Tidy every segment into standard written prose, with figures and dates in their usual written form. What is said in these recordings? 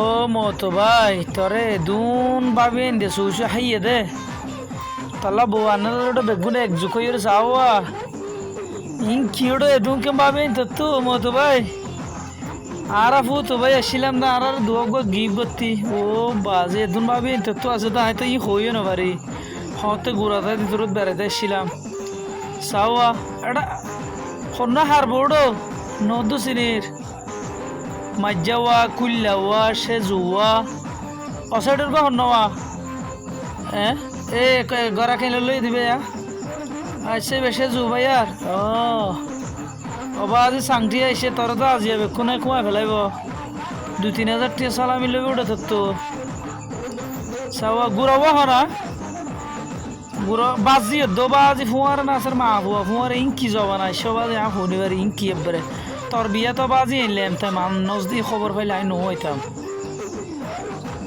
ও মতো ভাই তরে দুন ভাবেন দে সুসু হাইয়ে দে তালা বউয়ানের বেগুনে একজুক হয়ে যাওয়া ইন কিওড়ো এদুন কে ভাবেন তো মতো ভাই আর আপু তো ভাই আসছিলাম না আর দুয়াগ গিফট করতি ও বাজে এদুন ভাবেন তো আছে তো হয়তো ই হইও না পারি হতে ঘুরাতে ভিতরত বেড়াতে আসছিলাম সাওয়া এটা কন্যা হারবোর্ডও নদু সিনির মাজ্জাওয়া কুল্লাওয়া সেজুয়া অসাইডের বা হন্নওয়া হ্যাঁ এ গড়া খেলে লই দিবে আইসে বেশে জু ভাই আর অবা আজি সাংটি আইসে তোর তো আজি যাবে কোনে কুয়া ফেলাইব 2-3 হাজার টিয়া সালামি লইবে ওটা তো সাওয়া গুড়াবো হরা গুড়া বাজি বাজি ফুয়ার না স্যার মা বুয়া ফুয়ার ইনকি যাবা না সবাই শনিবার ইনকি একবারে তোর বিয়া তো বাজি এনলাম তাই মানুষ দিয়ে খবর পাইলে আমি নহইতাম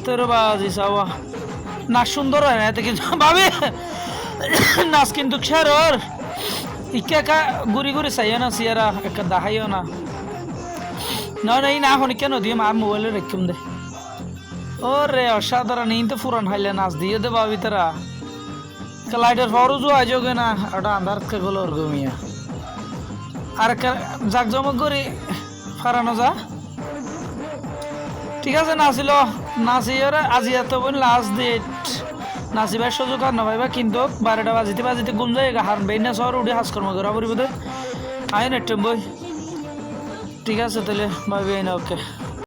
তোর বাজি চাওয়া নাচ সুন্দর হয় না এতে কিন্তু ভাবি নাচ কিন্তু খেরর ইকে একা ঘুরি ঘুরি চাইও না সিয়ারা একা দেখাইও না এই না এখন কেন দিয়ে মার মোবাইলে রেখম দে ও রে অসাধারণ এই তো ফুরান হাইলে নাচ দিয়ে দে ভাবি তারা লাইটের ফরও জো আজোগে না ওটা আন্ধার কে গেল ওর ঘুমিয়া আর জাক জমক করে ফারানো যা ঠিক আছে নাচিল নাচির আজি এত বোন লাস্ট ডেট নাচিবার সুযোগ আর নভাইবা কিন্তু 12টা বাজিতে বাজিতে গুম যায় হার বেই না শহর উঠে হাজকর্ম করা পরিব দে আয় নেটেম বই ঠিক আছে তাহলে ভাবি না ওকে